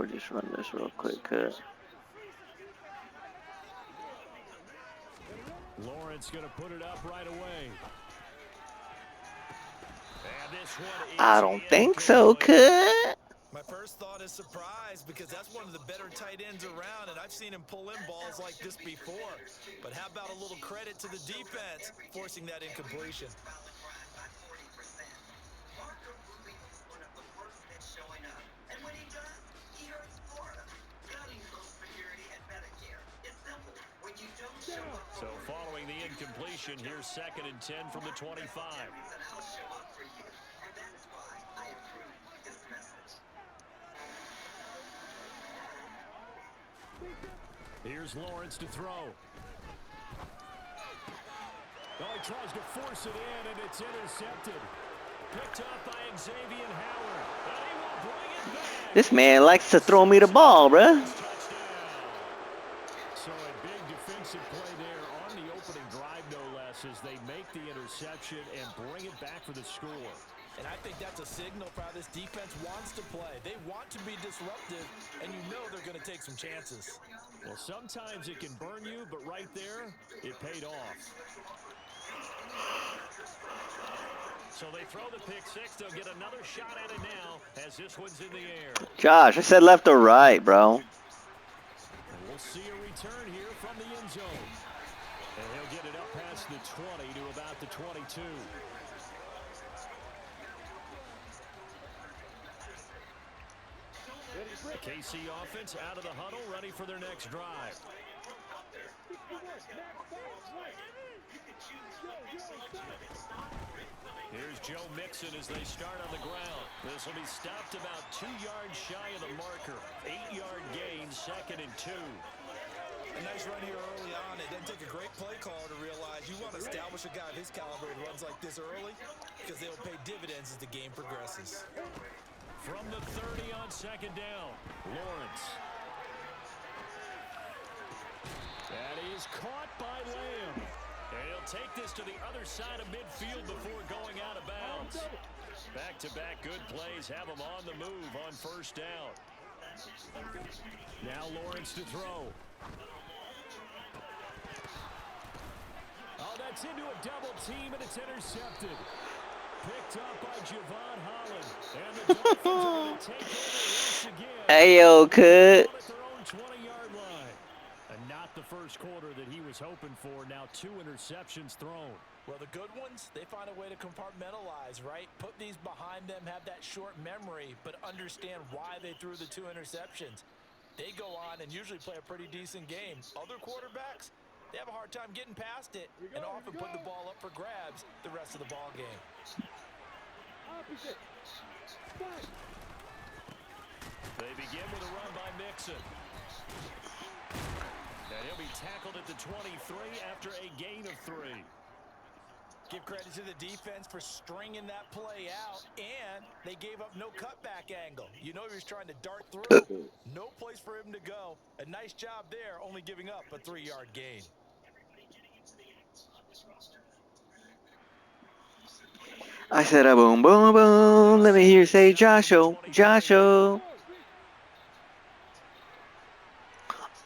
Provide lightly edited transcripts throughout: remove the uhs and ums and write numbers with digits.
me just run this real quick, cut. Lawrence going to put it up right away. And this one is I don't think so, cut. My first thought is surprise because that's one of the better tight ends around, and I've seen him pull in balls like this before. But how about a little credit to the defense forcing that incompletion? So following the incompletion, here's 2nd and 10 from the 25. Here's Lawrence to throw. Well, he tries to force it in, and it's intercepted. Picked up by Xavier Howard. And he will bring it back. This man likes to throw me the ball, bruh. So a big defensive play there on the opening drive, no less, as they make the interception and bring it back for the score. And I think that's a signal for how this defense wants to play. They want to be disruptive, and you know they're going to take some chances. Well, sometimes it can burn you, but right there, it paid off. So they throw the pick six. They'll get another shot at it now as this one's in the air. Josh, I said left or right, bro. And we'll see a return here from the end zone. And he'll get it up past the 20 to about the 22. The KC offense out of the huddle, ready for their next drive. Here's Joe Mixon as they start on the ground. This will be stopped about 2 yards shy of the marker. 8-yard gain, 2nd and 2. A nice run here early on. It doesn't take a great play caller to realize you want to establish a guy of his caliber who runs like this early because they'll pay dividends as the game progresses. From the 30 on 2nd down, Lawrence. That is caught by Lamb. And he'll take this to the other side of midfield before going out of bounds. Back-to-back good plays have him on the move on 1st down. Now Lawrence to throw. Oh, that's into a double team, and it's intercepted. Picked up by Javon Holland. And the Dolphins are going to take over once again. Ayo, cut. At their own 20-yard line. And not the first quarter that he was hoping for. Now 2 interceptions thrown. Well, the good ones, they find a way to compartmentalize, right? Put these behind them, have that short memory, but understand why they threw the 2 interceptions. They go on and usually play a pretty decent game. Other quarterbacks, they have a hard time getting past it and often put the ball up for grabs the rest of the ball game. They begin with a run by Mixon. And he'll be tackled at the 23 after a gain of 3. Give credit to the defense for stringing that play out, and they gave up no cutback angle. You know he was trying to dart through. No place for him to go. A nice job there, only giving up a 3-yard gain. I said a boom, boom, boom. Let me hear you say Josho, Josho.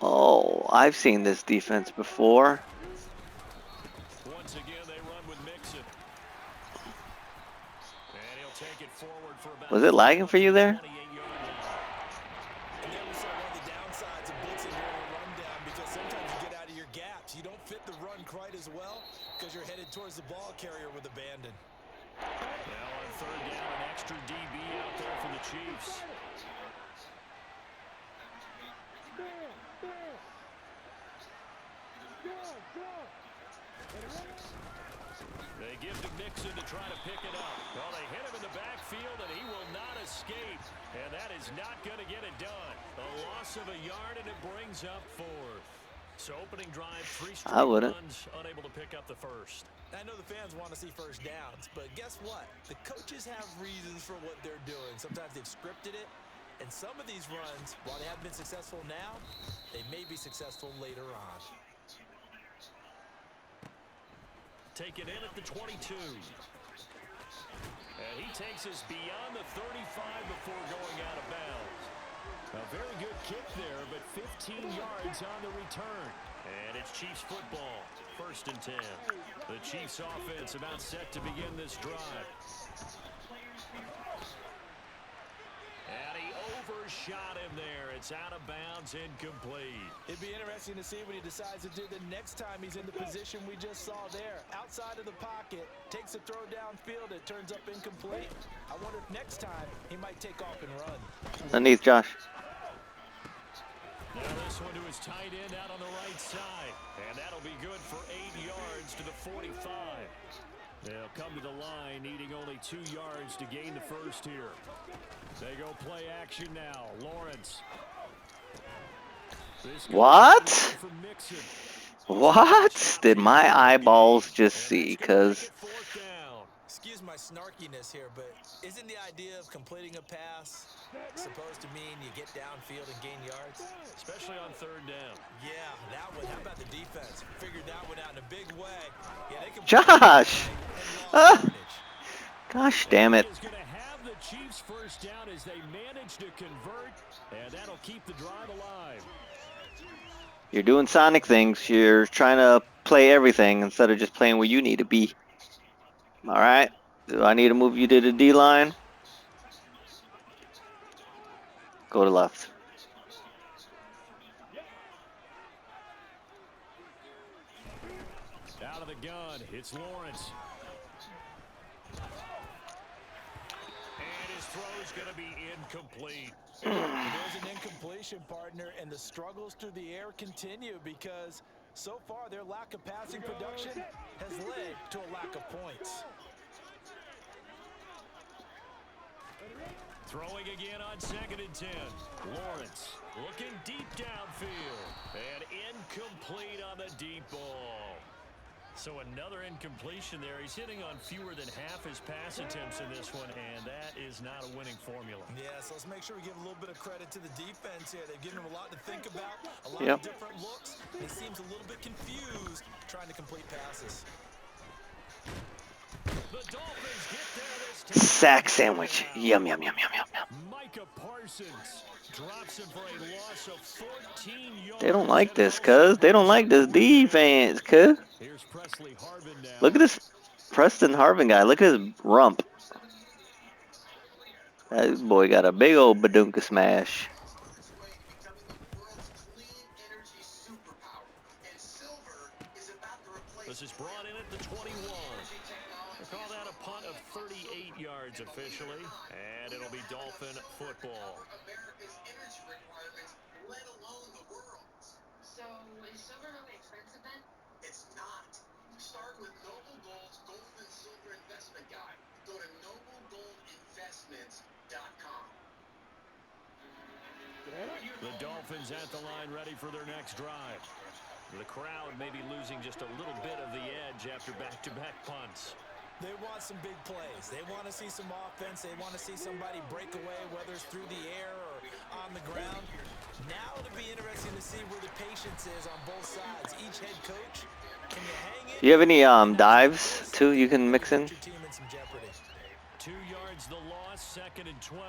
Oh, I've seen this defense before. Once again, they run with Mixon. And he'll take it forward for about. Was it lagging for you there? And then we saw one of the downsides of blitzing during a rundown because sometimes you get out of your gaps. You don't fit the run quite as well because you're headed towards the ball carrier with abandon. Now on 3rd down, an extra DB out there for the Chiefs. They give to Mixon to try to pick it up. Well, they hit him in the backfield, and he will not escape. And that is not going to get it done. A loss of a yard, and it brings up 4th. So opening drive, 3 straight runs, unable to pick up the first. I know the fans want to see first downs, but guess what? The coaches have reasons for what they're doing. Sometimes they've scripted it, and some of these runs, while they haven't been successful now, they may be successful later on. Taken in at the 22. And he takes us beyond the 35 before going out of bounds. A very good kick there, but 15 yards on the return. And it's Chiefs football, 1st and 10. The Chiefs offense about set to begin this drive. And he overshot him there. It's out of bounds, incomplete. It'd be interesting to see what he decides to do the next time he's in the position we just saw there. Outside of the pocket, takes a throw downfield, it turns up incomplete. I wonder if next time he might take off and run. Underneath, Josh. Now this one to his tight end out on the right side. And that'll be good for 8 yards to the 45. They'll come to the line needing only 2 yards to gain the first here. They go play action now. Lawrence. What? What did my eyeballs just see? Because excuse my snarkiness here, but isn't the idea of completing a pass supposed to mean you get downfield and gain yards? Especially on 3rd down. Yeah, that one. How about the defense? Figured that one out in a big way. Yeah, they can Josh! Gosh damn it. Is going to have the Chiefs 1st down as they manage to convert, and that'll keep the drive alive. You're doing Sonic things. You're trying to play everything instead of just playing where you need to be. Alright? Do I need to move you to the D-line? Go to left. Out of the gun, it's Lawrence. And his throw's going to be incomplete. There's an incompletion, partner, and the struggles through the air continue because so far their lack of passing production has led to a lack of points. Throwing again on 2nd and 10. Lawrence looking deep downfield. And incomplete on the deep ball. So another incompletion there. He's hitting on fewer than half his pass attempts in this one, and that is not a winning formula. Yeah, so let's make sure we give a little bit of credit to the defense here. They've given him a lot to think about, a lot of different looks. He seems a little bit confused trying to complete passes. The Dolphins get there this time. Sack sandwich. Yum, yum, yum, yum, yum, yum. Micah Parsons drops him for a loss of 14 yards. They don't like this, cuz. They don't like this defense, cuz. Here's Presley Harvin now. Look at this Preston Harvin guy. Look at his rump. That boy got a big old badunka smash. This is brought in at the 21. They call that a punt of 38 yards officially, and it'll be Dolphin football. So is silver really expensive then? It's not. Start with Noble Gold's Gold and Silver Investment Guide. Go to noblegoldinvestments.com. The Dolphins at the line ready for their next drive. The crowd may be losing just a little bit of the edge after back-to-back punts. They want some big plays. They want to see some offense. They want to see somebody break away, whether it's through the air or on the ground. Now it'll be interesting to see where the patience is on both sides. Each head coach, can you hang it? Do you have any dives too you can mix in? 2 yards the loss, 2nd and 12.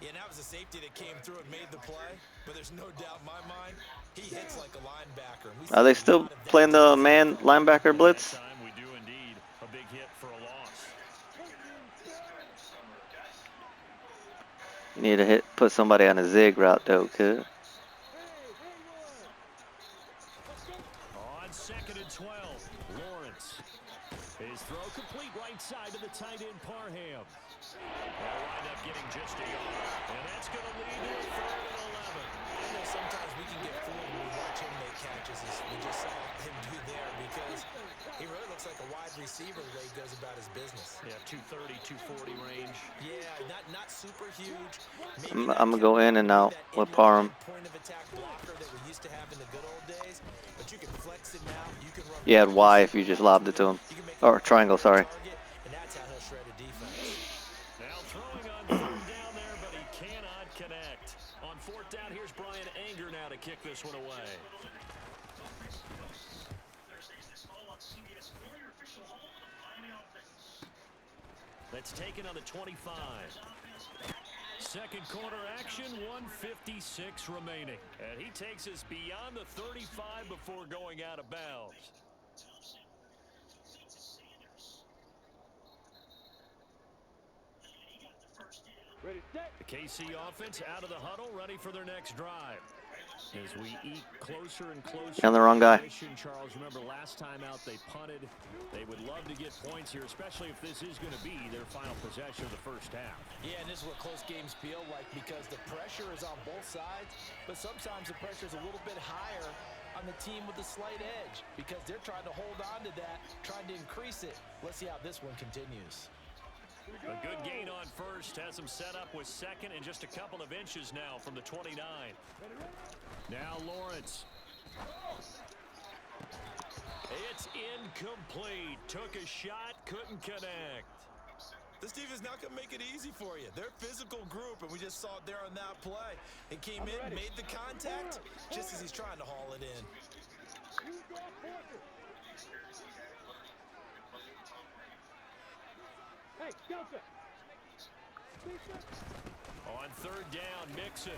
Yeah, that was a safety that came through and made the play, but there's no doubt in my mind he hits like a linebacker. Are they still playing the man linebacker blitz? We do indeed. A big hit for a loss. You need to put somebody on a zig route though, kid. On 2nd and 12, Lawrence. His throw complete right side to the tight end Parham. They'll wind up getting just a yard, and that's going to lead to a 3rd and 11. I know sometimes we can get fooled when we watch him make catches, as we just saw him do there, because he really looks like a wide receiver the way he goes about his business. Yeah, 230, 240 range. Yeah, not super huge. I'm gonna go in and out with Parham. Point of attack blocker that we used to have in the good old days, but you can flex it now. You can run. You had Y if you just lobbed it to him, or triangle. Sorry. And that's how he'll shred a defense. Now throwing on 3rd down there, but he cannot connect. On 4th down, here's Brian Anger now to kick this one away. That's taken on the 25. Second quarter action, 1:56 remaining. And he takes us beyond the 35 before going out of bounds. The KC offense out of the huddle, ready for their next drive. As we eat closer and closer On the wrong guy. Charles, remember last time out they punted. They would love to get points here, especially if this is going to be their final possession of the first half. Yeah, and this is what close games feel like because the pressure is on both sides, but sometimes the pressure is a little bit higher on the team with the slight edge because they're trying to hold on to that, trying to increase it. Let's see how this one continues. A good gain on first has him set up with second and just a couple of inches now from the 29. Now Lawrence. It's incomplete. Took a shot, couldn't connect. This defense not going to make it easy for you. They're a physical group, and we just saw it there on that play. It came in, made the contact, just as he's trying to haul it in. On third down, Mixon.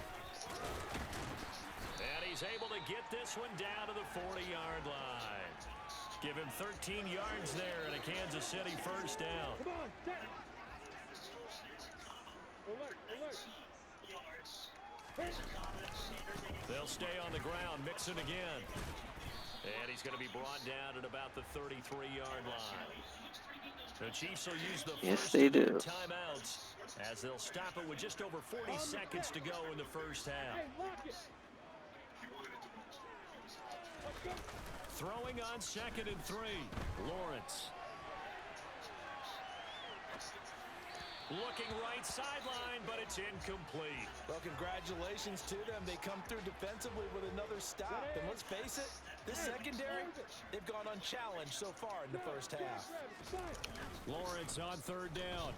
And he's able to get this one down to the 40-yard line. Give him 13 yards there and a Kansas City first down. They'll stay on the ground. Mixon again. And he's going to be brought down at about the 33-yard line. The Chiefs will use the Yes, first they of their do. timeouts as they'll stop it with just over 40 seconds to go in the first half. Throwing on 2nd and 3. Lawrence. Looking right sideline, but it's incomplete. Well, congratulations to them. They come through defensively with another stop. And let's face it, this secondary, they've gone unchallenged so far in the first half. Lawrence on third down.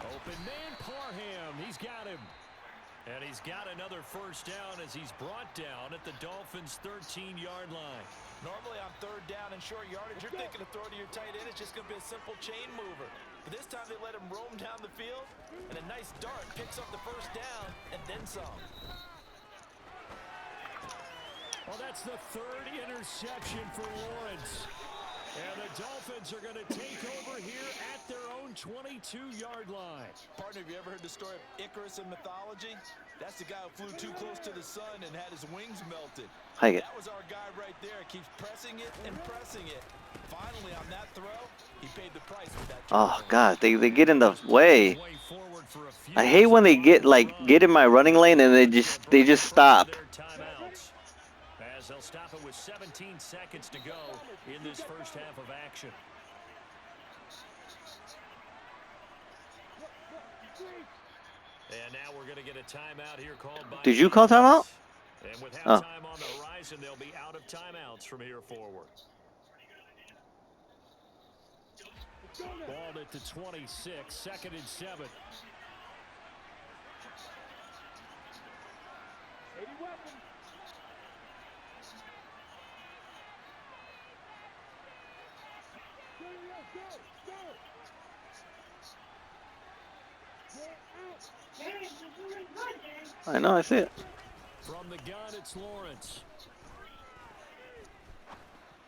Open man, Parham. He's got him. And he's got another first down as he's brought down at the Dolphins' 13-yard line. Normally on third down and short yardage, you're thinking to throw to your tight end. It's just going to be a simple chain mover. But this time they let him roam down the field, and a nice dart picks up the first down and then some. Well, that's the third interception for Lawrence. And the Dolphins are going to take over here at their own 22-yard line. Partner, have you ever heard the story of Icarus in mythology? That's the guy who flew too close to the sun and had his wings melted. That was our guy right there. Keeps pressing it and pressing it. Finally, on that throw, he paid the price with that. Oh God, they get in the way. I hate when they get in my running lane and they just stop. As they'll stop it with 17 seconds to go in this first half of action. And now we're going to get a timeout here called by... Did you call timeout? And with halftime on the horizon, they'll be out of timeouts from here forward. Ball at the 26, 2nd and 7. I know, I see it. From the gun, it's Lawrence.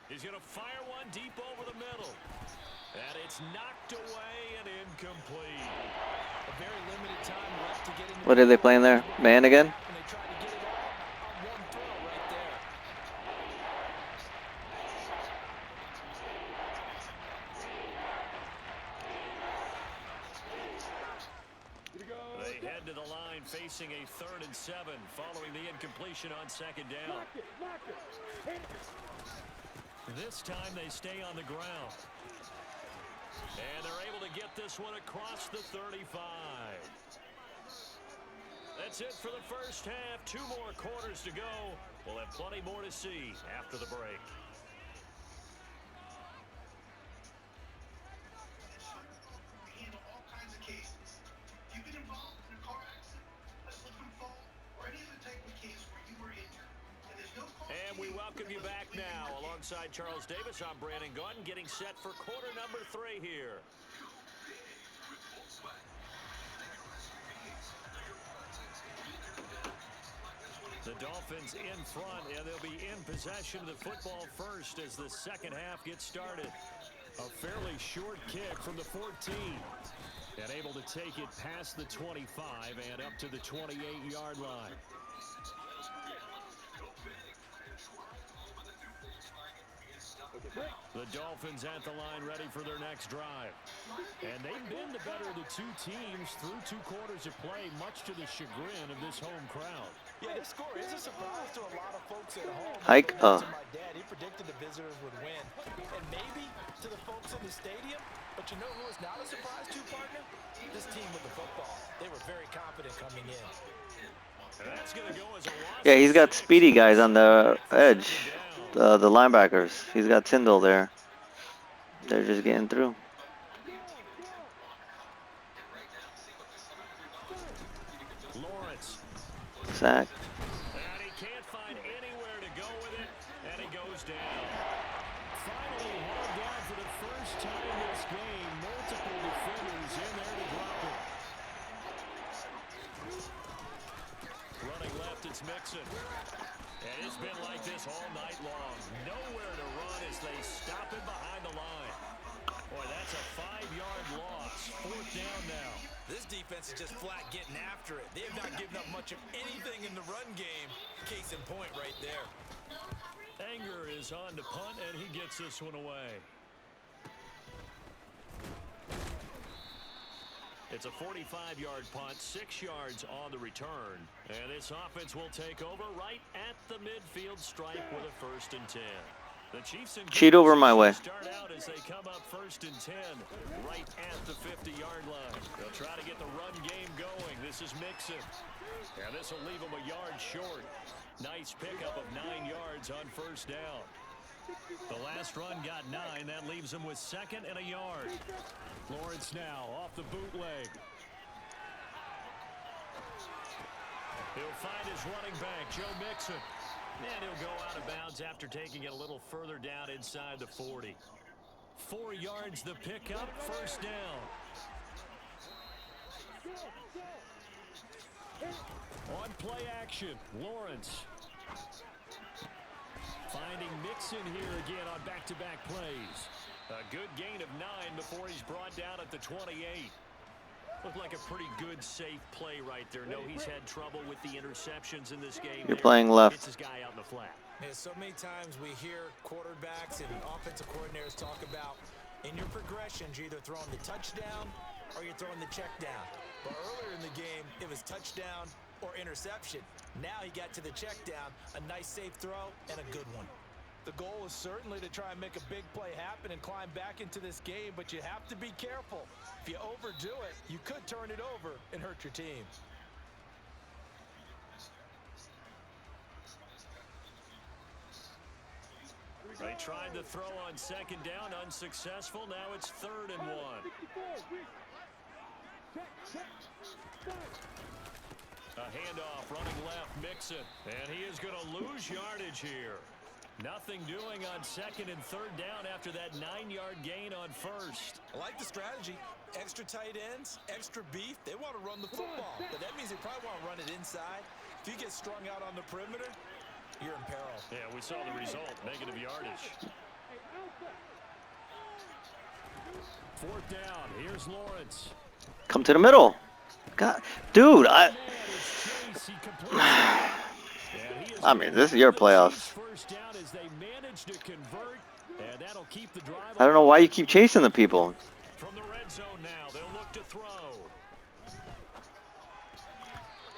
He's going to fire one deep over the middle. And it's knocked away and incomplete. A very limited time left to get in. What are they playing there? Man again? And they tried to get it on one throw right there. They head to the line facing a 3rd and 7 following the incompletion on 2nd down. This time they stay on the ground. And they're able to get this one across the 35. That's it for the first half. 2 more quarters to go. We'll have plenty more to see after the break. Handle all kinds of cases. You've been involved in a car accident, a slip and fall, or any other type of case where you were injured. And there's no cause. And we welcome you back now. Alongside Charles Davis, I'm Brandon Gordon, getting set for quarter number 3 here. With Volkswagen. The Dolphins in front, and they'll be in possession of the football first as the second half gets started. A fairly short kick from the 14. And able to take it past the 25 and up to the 28-yard line. The Dolphins at the line ready for their next drive. And they've been the better of the two teams through 2 quarters of play, much to the chagrin of this home crowd. Yeah, this score is a surprise to a lot of folks at home. Hike. To my dad, he predicted the visitors would win. And maybe to the folks in the stadium. But you know who is not a surprise to, partner? This team with the football. They were very confident coming in. That's going to go as a loss. Yeah, he's got speedy guys on the edge. The linebackers. He's got Tyndall there. They're just getting through. Lawrence. Sack. And he can't find anywhere to go with it, and he goes down. Finally hauled down for the first time this game. Multiple defenders in there to drop it. Running left, it's Mixon. And it's been like this all night long. Nowhere to run as they stop him behind the line. Boy, that's a 5-yard loss. 4th down now. This defense is just flat getting after it. They have not given up much of anything in the run game. Case in point right there. Anger is on to punt, and he gets this one away. It's a 45-yard punt, 6 yards on the return. And this offense will take over right at the midfield stripe with a 1st and 10. The Chiefs in Cheat over my way. start out as they come up 1st and 10 right at the 50-yard line. They'll try to get the run game going. This is Mixon. And this will leave them a yard short. Nice pickup of 9 yards on 1st down. The last run got 9. That leaves them with 2nd and a yard. Lawrence now off the bootleg. He'll find his running back, Joe Mixon. And he'll go out of bounds after taking it a little further down inside the 40. 4 yards the pickup, 1st down. On play action, Lawrence. Finding Mixon here again on back-to-back plays. A good gain of 9 before he's brought down at the 28. Looked like a pretty good, safe play right there. No, he's had trouble with the interceptions in this game. You're playing left. Gets his guy out in the flat. Yeah, so many times we hear quarterbacks and offensive coordinators talk about in your progressions, you're either throwing the touchdown or you're throwing the check down. But earlier in the game, it was touchdown or interception. Now he got to the check down, a nice safe throw and a good one. The goal is certainly to try and make a big play happen and climb back into this game, but you have to be careful. If you overdo it, you could turn it over and hurt your team. They tried to throw on 2nd down, unsuccessful. Now it's 3rd and 1. A handoff running left, Mixon. And he is going to lose yardage here. Nothing doing on 2nd and 3rd down after that 9-yard gain on 1st. I like the strategy. Extra tight ends, extra beef. They want to run the football, but that means they probably want to run it inside. If you get strung out on the perimeter, you're in peril. Yeah, we saw the result, negative yardage. 4th down, here's Lawrence. Come to the middle. God, dude, I mean, this is your playoffs. I don't know why you keep chasing the people. From the red zone now, they'll look to throw.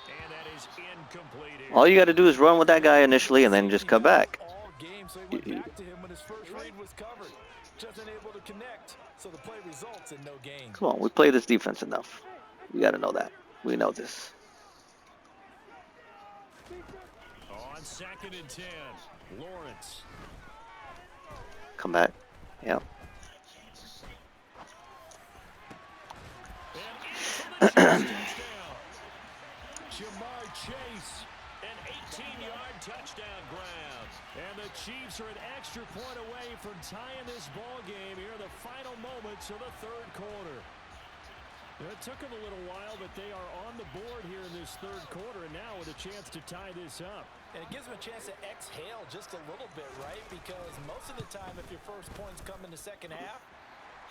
And that is incomplete. All you got to do is run with that guy initially and then just cut back. All game, so he went back to him when his first read was covered. Just unable to connect, so the play results in no gain. Come on, we play this defense enough. We got to know that. We know this. On 2nd and 10, Lawrence. Come back. Yep. Jamar Chase, an 18-yard touchdown grab. And the Chiefs are an extra point away from tying this ball game here in the final moments of the 3rd quarter. It took them a little while, but they are on the board here in this third quarter, and now with a chance to tie this up. And it gives them a chance to exhale just a little bit, right? Because most of the time, if your first points come in the second half,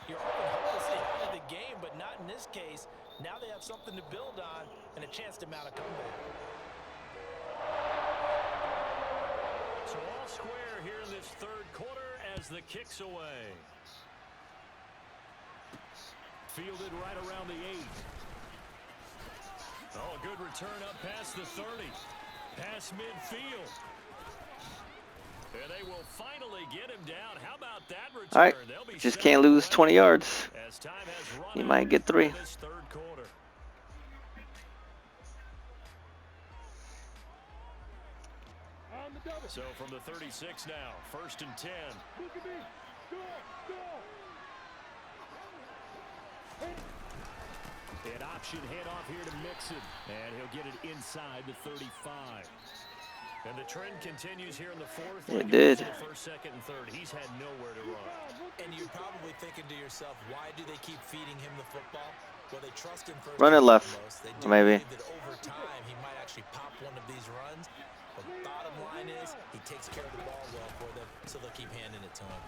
you're hoping hopelessly out of the game, but not in this case. Now they have something to build on and a chance to mount a comeback. So all square here in this third quarter as the kick's away. Fielded right around the 8. Oh, a good return up past the 30. Past midfield. And they will finally get him down. How about that return? All right, just can't lose 20 yards. You might get 3. This third quarter. So from the 36 now, 1st and 10. An option handoff here to Mixon, and he'll get it inside the 35. And the trend continues here in the fourth. It did. The first, second, and third. He's had nowhere to run. And you're probably thinking to yourself, why do they keep feeding him the football? Well, they trust him first. Run it left, They do maybe. believe that over time he might actually pop one of these runs. But bottom line is, he takes care of the ball well for them, so they'll keep handing it to him.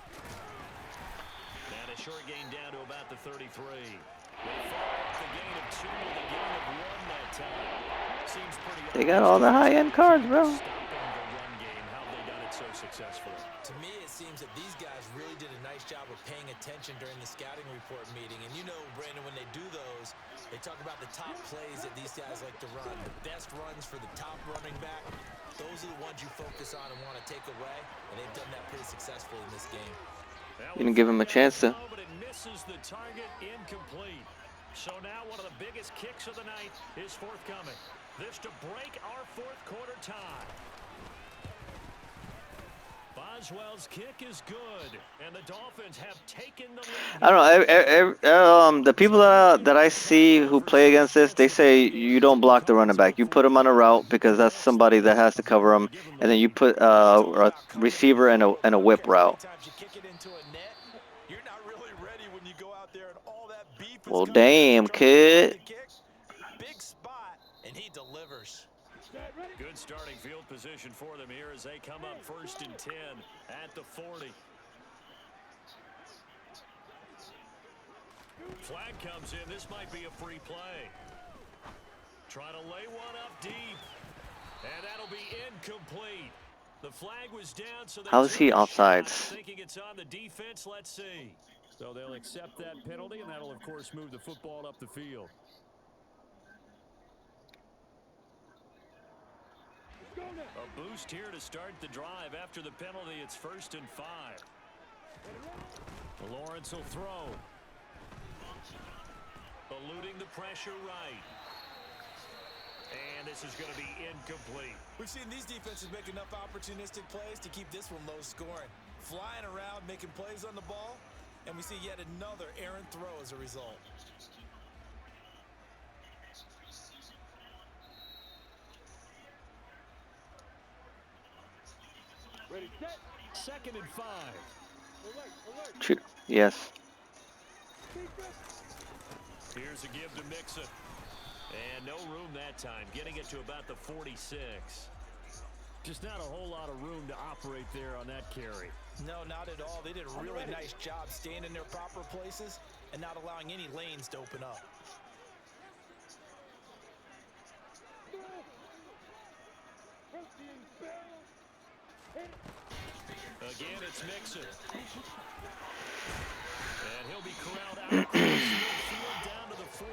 And a short gain down to about the 33. They fought off the gain of 2 with a gain of 1 that time. Seems pretty They got all the high-end cards, bro. stopping the run game. How have they done it so successfully? To me, it seems that these guys really did a nice job of paying attention during the scouting report meeting. And you know, Brandon, when they do those, they talk about the top plays that these guys like to run. The best runs for the top running back. Those are the ones you focus on and want to take away. And they've done that pretty successfully in this game. You didn't give him a chance to. But it misses the target, incomplete. So now one of the biggest kicks of the night is forthcoming. This to break our fourth quarter tie. Boswell's kick is good, and the Dolphins have taken the lead. I don't know. The people that I see who play against this, they say you don't block the running back. You put him on a route because that's somebody that has to cover him, and then you put a receiver and a whip route. Well, damn, kid. Big spot, and he delivers. Good starting field position for them here as they come up 1st and 10 at the 40. Flag comes in. This might be a free play. Trying to lay one up deep. And that'll be incomplete. The flag was down, so how is he offsides? Thinking it's on the defense. Let's see. So they'll accept that penalty, and that'll, of course, move the football up the field. A boost here to start the drive. After the penalty, it's 1st and 5. Lawrence will throw. Eluding the pressure right. And this is going to be incomplete. We've seen these defenses make enough opportunistic plays to keep this one low scoring. Flying around, making plays on the ball, and we see yet another errant throw as a result. Ready, set. 2nd and 5. Shoot. Yes. Here's a give to Mixon. And no room that time, getting it to about the 46. Just not a whole lot of room to operate there on that carry. No, not at all. They did a really nice job staying in their proper places and not allowing any lanes to open up. Again, it's Mixon. And he'll be corralled out across midfield down to the 45.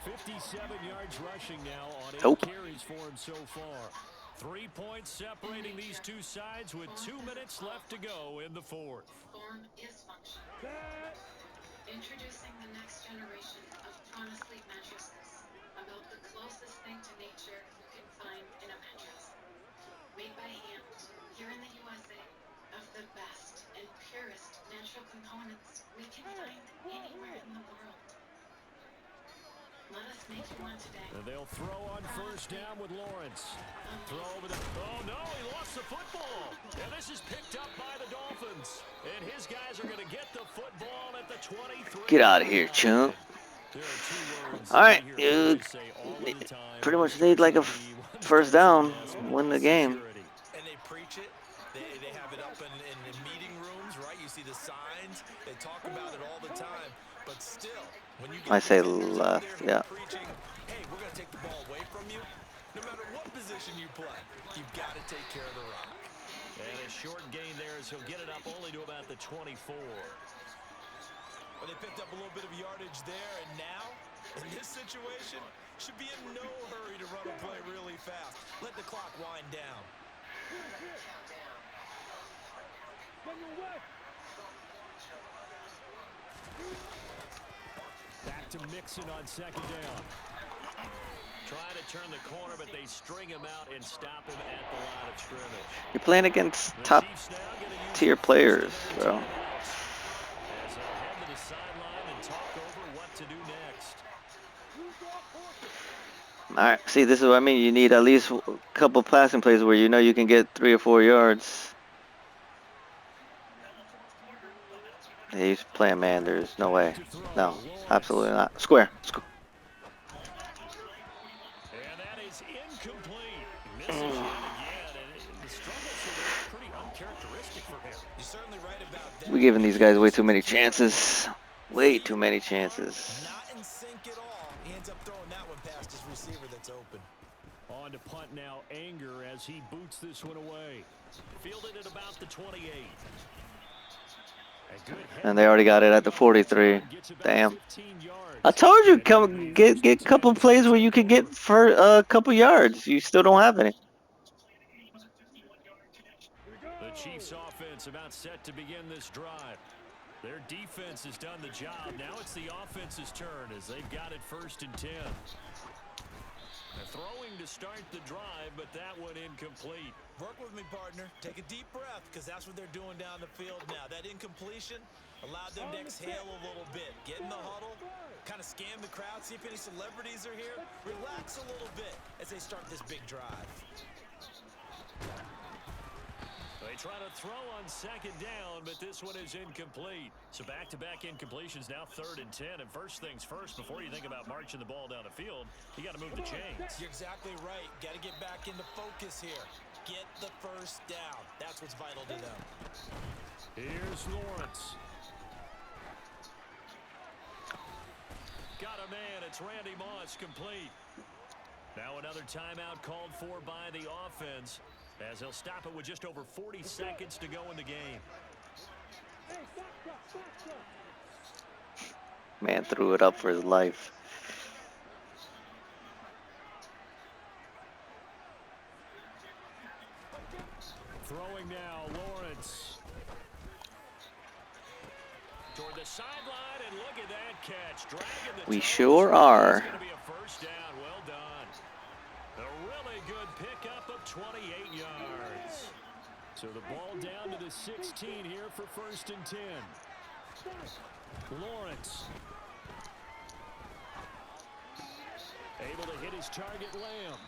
57 yards rushing now on 8 carries for him so far. 3 points separating these two sides with 2 minutes left to go in the fourth. Form is function. Introducing the next generation of Promise Sleep mattresses. About the closest thing to nature you can find in a mattress. Made by hand, here in the USA, of the best and purest natural components we can find anywhere in the world. Let us make you one today. And they'll throw on 1st down with Lawrence. Throw over the... Oh, no, he lost the football. And this is picked up by the Dolphins. And his guys are going to get the football at the 23. Get out of here, chump. There are two words All that we right, hear you coaches say all of the time pretty when it much need starts like to a be what first starts to down, mess, win the game. security. And they preach it. They have it up in meeting rooms, right? You see the signs. They talk about it all the time. But still, when you I got say pretenders out there left, who are yeah. preaching, hey, we're going to take the ball away from you, no matter what position you play, you've got to take care of the rock. And a short gain there as he'll get it up only to about the 24. Well, they picked up a little bit of yardage there, and now, in this situation, should be in no hurry to run a play really fast. Let the clock wind down. Back to Mixon on second down. Trying to turn the corner, but they string him out and stop him at the line of scrimmage. You're playing against The top Chiefs now going to use tier their first players, of their bro. timeouts as they'll head to the sideline and talk over what to do next. All right, see, this is what I mean. You need at least a couple passing plays where you know you can get 3 or 4 yards. Yeah, he's playing man. There's no way. Back to throw, No, absolutely Lawrence. not. Square. And that is incomplete. Misses yet again, and the struggles have been pretty uncharacteristic for him. You're certainly right about that. We're giving And these guys way here's too the many key right here. chances. Way too Fake many punt, chances. not in sync at all. He ends up throwing that one past his receiver that's open. On to punt now, Anger as he boots this one away. Fielded at about the 28. And they already got it at the 43. Damn. I told you, come get a couple plays where you could get for a couple yards. You still don't have any. The Chiefs offense about set to begin this drive. Their defense has done the job. Now it's the offense's turn as they've got it 1st and 10. They're throwing to start the drive, but that one incomplete. Work with me, partner. Take a deep breath, because that's what they're doing down the field now. That incompletion allowed them to exhale a little bit. Get in the huddle, kind of scan the crowd, see if any celebrities are here. Relax a little bit as they start this big drive. They try to throw on second down, but this one is incomplete. So back-to-back incompletions, now 3rd and 10. And first things first, before you think about marching the ball down the field, you got to move the chains. You're exactly right. Got to get back into focus here. Get the first down. That's what's vital to them. Here's Lawrence. Got a man. It's Randy Moss, complete. Now another timeout called for by the offense, as they'll stop it with just over 40 seconds to go in the game. Man threw it up for his life. Throwing now, Lawrence. Toward the sideline, and look at that catch. Dragging the We toes. sure are. It's going to be a first down. Well done. A really good pickup of 28 yards. So the ball down to the 16 here for 1st and 10. Lawrence. Able to hit his target, Lamb.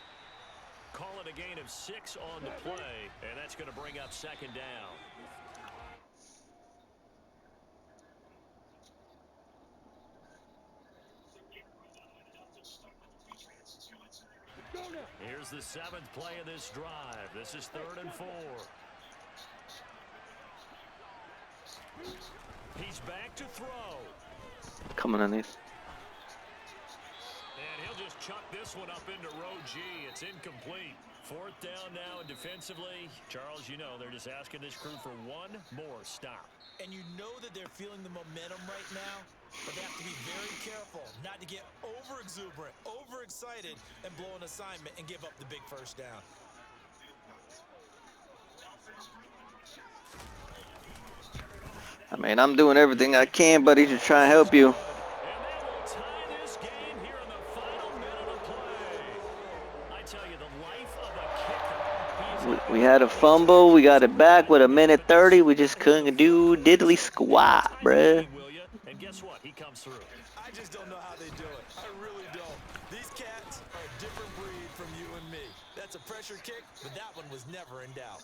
Call it a gain of 6 on the play, and that's going to bring up 2nd down. Here's the 7th play of this drive. This is 3rd and 4. He's back to throw. Coming underneath. And he'll just chuck this one up into row G. It's incomplete. 4th down now, and defensively, Charles, you know, they're just asking this crew for one more stop. And you know that they're feeling the momentum right now, but they have to be very careful not to get over-exuberant, overexcited, and blow an assignment and give up the big first down. I mean, I'm doing everything I can, buddy, to try and help you. And that will tie this game here in the final minute of play. I tell you, the life of a kicker. We had a fumble. We got it back with 1:30. We just couldn't do diddly squat, bruh. And guess what? He comes through. I just don't know how they do it. I really don't. These cats are a different breed from you and me. That's a pressure kick, but that one was never in doubt.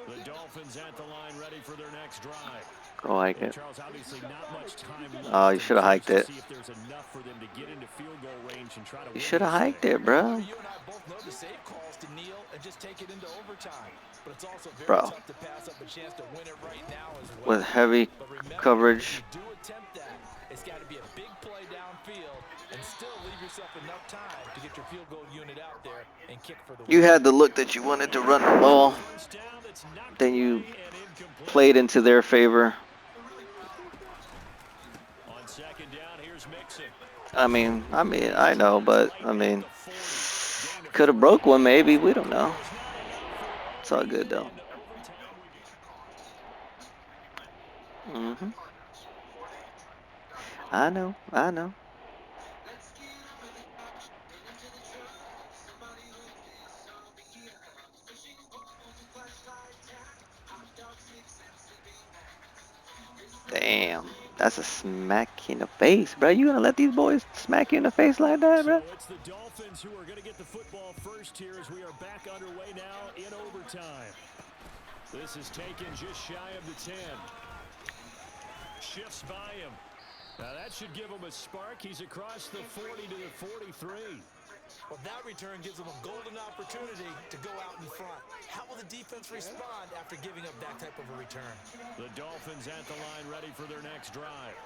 The Dolphins at the line, ready for their next drive. Go hike And it. Charles, obviously not much time Oh, left you in should have the first hiked to it. see if there's enough for them to get into field goal range and try to You win should have this hiked thing. it, bro. You and I both know the safe calls to kneel and just take it into overtime. But it's also very Bro. tough to pass up a chance to win it right now as With well. heavy But remember, if you coverage. do attempt that, it's got to be a big play downfield and still leave yourself enough time to get your field goal unit out there and kick for the You win. had the look that you wanted to run the ball. First down that's knocked Then you away and incomplete. played into their favor. On second down, here's Mixon. I know, but could have broke one maybe. We don't know. It's all good though. Mhm. I know. I know. Damn. That's a smack in the face, bro. You gonna let these boys smack you in the face like that, bro? So it's the Dolphins who are going to get the football first here as we are back underway now in overtime. This is taken just shy of the 10. Shifts by him. Now that should give him a spark. He's across the 40 to the 43. Well, that return gives them a golden opportunity to go out in front. How will the defense respond after giving up that type of a return? The Dolphins at the line ready for their next drive.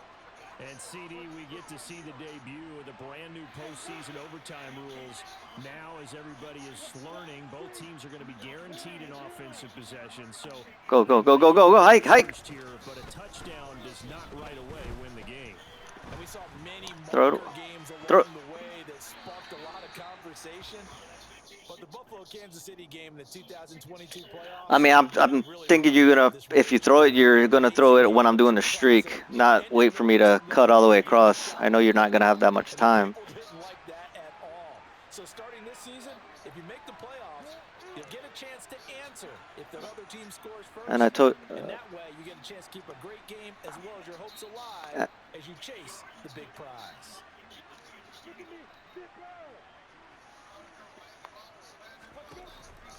And CD, we get to see the debut of the brand new postseason overtime rules. Now, as everybody is learning, both teams are going to be guaranteed an offensive possession. So Go, go, go, go, go, go. Hike, hike. first here, but a touchdown does not right away win the game. And we saw many Throw it. marker games Throw it. along the way that sparked a lot of conversation. But the Buffalo-Kansas City game in the 2022 playoffs. I'm thinking you're gonna, if you throw it, you're gonna throw it when I'm doing the streak, not wait for me to cut all the way across. I know you're not gonna have that much time. People didn't like that at all. So starting this season, if you make the playoffs, you'll get a chance to answer if the other team scores first. And I told, And that way, you get a chance to keep a great game as well as your hopes alive as you chase the big prize.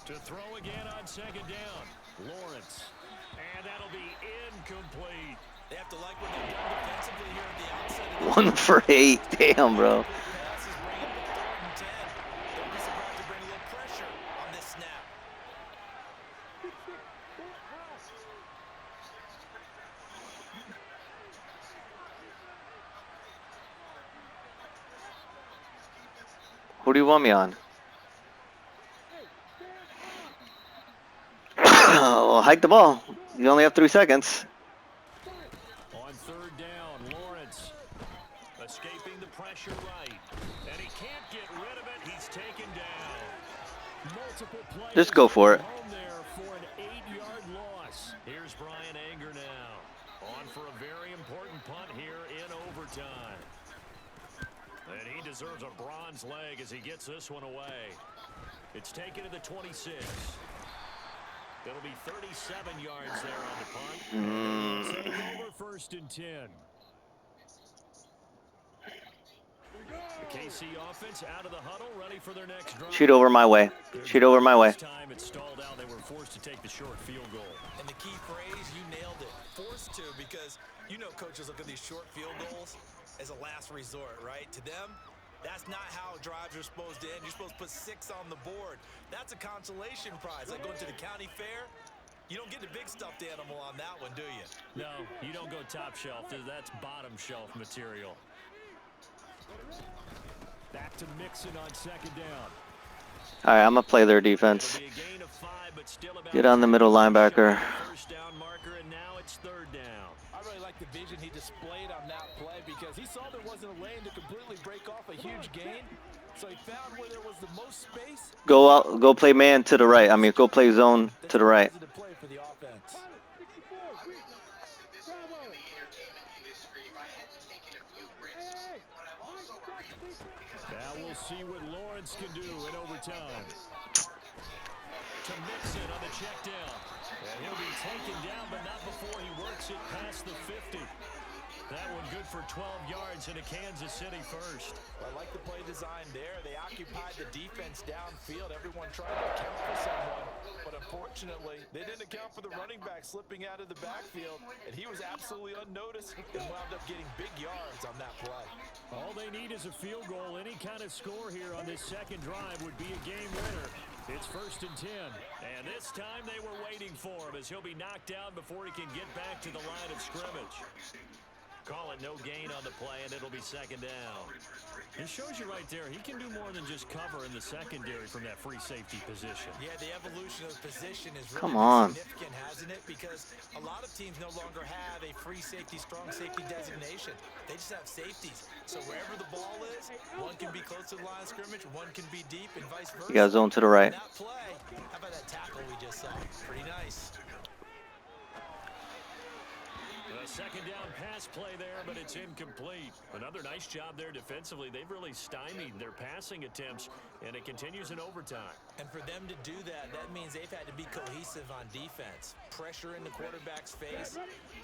To throw again on second down. Lawrence. And that'll be incomplete. They have to like what they've done defensively here at the outset. 1 for 8. Damn, bro. Passes bring up a 3rd and 10. Don't be surprised to bring a little pressure on this snap. Who do you want me on? Well, hike the ball. You only have 3 seconds. On third down, Lawrence escaping the pressure right. And he can't get rid of it. He's taken down. Multiple players Just go for it. home there for an 8-yard loss. Here's Brian Anger now. On for a very important punt here in overtime. And he deserves a bronze leg as he gets this one away. It's taken to the 26. It'll be 37 yards there on the punt. And they'll take over 1st and 10. The KC offense out of the huddle, ready for their next drive. Shoot over my way. Shoot over my way. This time it stalled out. They were forced to take the short field goal. And the key phrase, you nailed it. Forced to, because you know coaches look at these short field goals as a last resort, right? To them, that's not how drives are supposed to end. You're supposed to put 6 on the board. That's a consolation prize. Like going to the county fair, you don't get the big stuffed animal on that one, do you? No, you don't go top shelf. That's bottom shelf material. Back to Mixon on second down. All right, I'm gonna play their defense. It'll be a gain of 5, but still about Get on the middle linebacker. first down marker, and now it's third down. I really like the vision he displayed on that play because he saw there wasn't a lane to completely break off a huge gain. So he found where there was the most space. Go out. Go play man to the right. Go play zone to the right. Positive play for the offense. Now we'll see what Lawrence can do in overtime. To Mixon on the check down. And he'll be taken down, but not before he works it past the 50. That one good for 12 yards into Kansas City first. I like the play design there. They occupied the defense downfield. Everyone tried to account for someone, but unfortunately, they didn't account for the running back slipping out of the backfield, and he was absolutely unnoticed and wound up getting big yards on that play. All they need is a field goal. Any kind of score here on this second drive would be a game winner. It's 1st and 10. And this time they were waiting for him as he'll be knocked down before he can get back to the line of scrimmage. Call it no gain on the play, and it'll be 2nd down. It shows you right there, he can do more than just cover in the secondary from that free safety position. Yeah, the evolution of the position is really Come on. significant, hasn't it? Because a lot of teams no longer have a free safety, strong safety designation. They just have safeties. So wherever the ball is, one can be close to the line of scrimmage, one can be deep, and vice versa. You got zone to the right. And that play, how about that tackle we just saw? Pretty nice. A 2nd down pass play there, but it's incomplete. Another nice job there defensively. They've really stymied their passing attempts, and it continues in overtime. And for them to do that, that means they've had to be cohesive on defense. Pressure in the quarterback's face,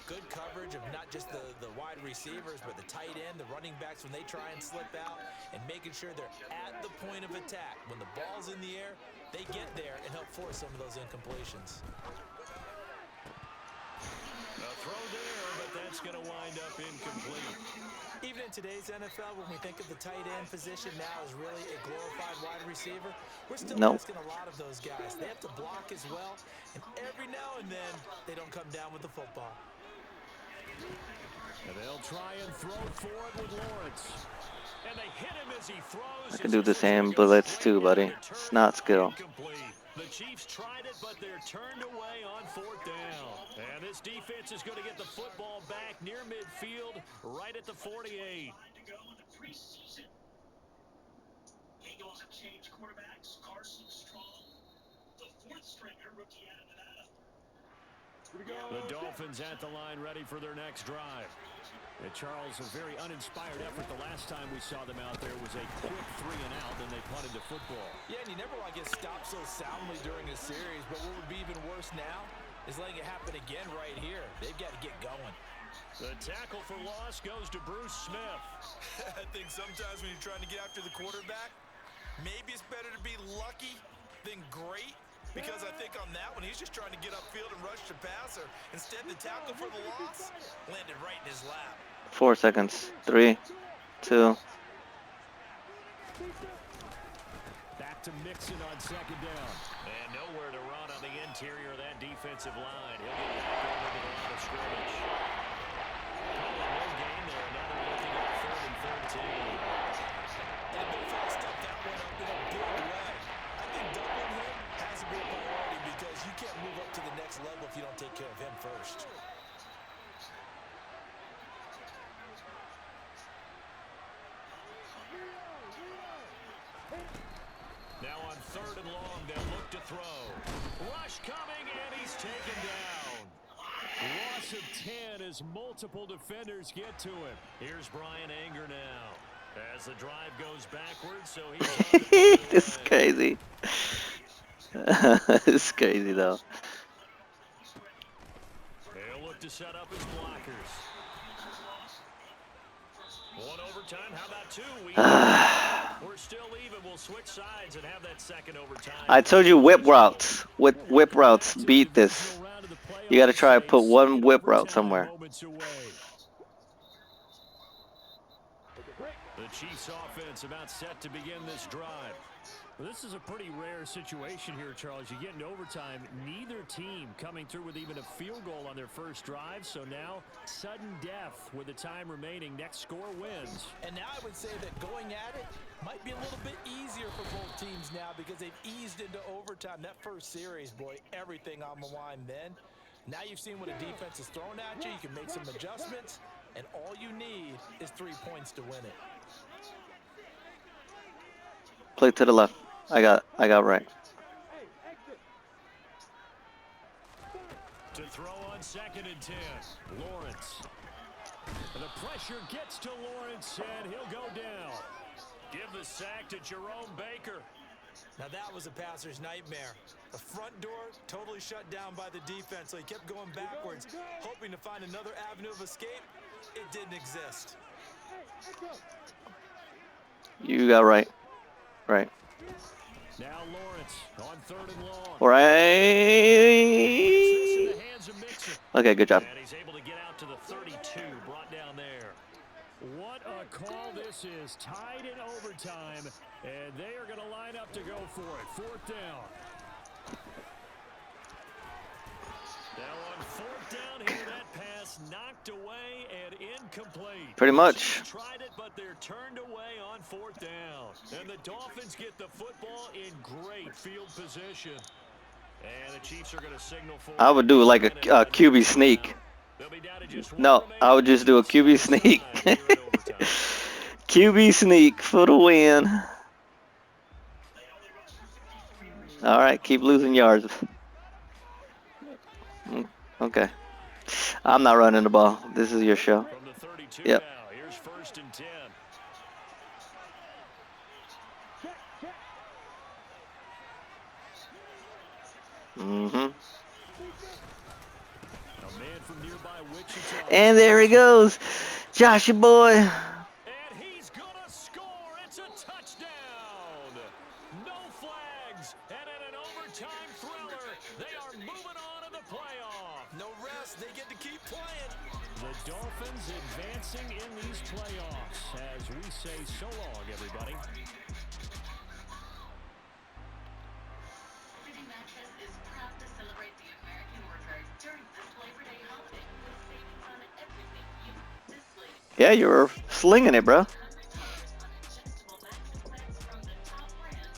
good coverage of not just the wide receivers, but the tight end, the running backs when they try and slip out, and making sure they're at the point of attack. When the ball's in the air, they get there and help force some of those incompletions. A throw there, but that's going to wind up incomplete. Even in today's NFL, when we think of the tight end position now as really a glorified wide receiver, we're still asking a lot of those guys. They have to block as well, and every now and then, they don't come down with the football. And they'll try and throw forward with Lawrence. And they hit him as he throws. I can do the same blitz too, buddy. It's not skill. The Chiefs tried it, but they're turned away on 4th down. And this defense is going to get the football back near midfield, right at the 48. To go in the preseason. Eagles have changed quarterbacks. Carson Strong, the 4th stringer rookie out of Nevada. The Dolphins at the line, ready for their next drive. And Charles, a very uninspired effort. The last time we saw them out there was a quick 3 and out, then they punted the football. Yeah, and you never want to get stopped so soundly during a series, but what would be even worse now is letting it happen again right here. They've got to get going. The tackle for loss goes to Bruce Smith. I think sometimes when you're trying to get after the quarterback, maybe it's better to be lucky than great. Because I think on that one, he's just trying to get upfield and rush the passer. Instead, the tackle for the loss landed right in his lap. 4 seconds. 3, 2. Back to Mixon on 2nd down. And nowhere to run on the interior of that defensive line. He'll get back over to the line of scrimmage. Probably no gain there. Now they're looking at 3rd and 13. And Bill Felix stepped that one up in a big way. I think doubling him has to be a priority because you can't move up to the next level if you don't take care of him first. Now on 3rd and long, they'll look to throw. Rush coming, and he's taken down. Loss of 10 as multiple defenders get to him. Here's Brian Anger now. As the drive goes backwards, so he's This is crazy. It's crazy though. They'll look to set up his blockers. 1 overtime. How about 2? We're still even. We'll switch sides and have that 2nd overtime. I told you whip routes. Whip routes beat this. You got to try to put one whip route somewhere. The Chiefs offense about set to begin this drive. Well, this is a pretty rare situation here, Charles. You get into overtime, neither team coming through with even a field goal on their first drive. So now, sudden death with the time remaining. Next score wins. And now I would say that going at it might be a little bit easier for both teams now because they've eased into overtime. That first series, boy, everything on the line then. Now you've seen what a defense is thrown at you. You can make some adjustments, and all you need is 3 points to win it. Play to the left. I got right. To throw on 2nd and 10. Lawrence. The pressure gets to Lawrence, and he'll go down. Give the sack to Jerome Baker. Now that was a passer's nightmare. The front door totally shut down by the defense, so he kept going backwards, hoping to find another avenue of escape. it didn't exist. You got right. Right. Now Lawrence on 3rd and long. Gets this in Right. the hands of Mixon. Okay, good job. And he's able to get out to the 32, brought down there. What a call this is. Tied in overtime, and they are going to line up to go for it. 4th down. Now on 4th down here, that pass knocked away and incomplete. Pretty much. Tried it, but they're turned away on 4th down. And the Dolphins get the football in great field position. And the Chiefs are going to signal for I would do like a QB sneak. No, I would just do a QB sneak. QB sneak for the win. All right, keep losing yards. Okay. I'm not running the ball. This is your show. From the 32 Yep. now. Here's 1st and 10. Mm-hmm. A man from nearby Wichita. And there he goes. Josh, your boy. And he's going to score. It's a touchdown. No flags. And in an overtime thriller, they are moving on to the playoff. No rest. They get to keep playing. The Dolphins advancing in these playoffs as we say so long, everybody. City Mattress is proud to celebrate the American worker during this Labor Day holiday with savings on everything you this late. Yeah, you were slinging it, bro.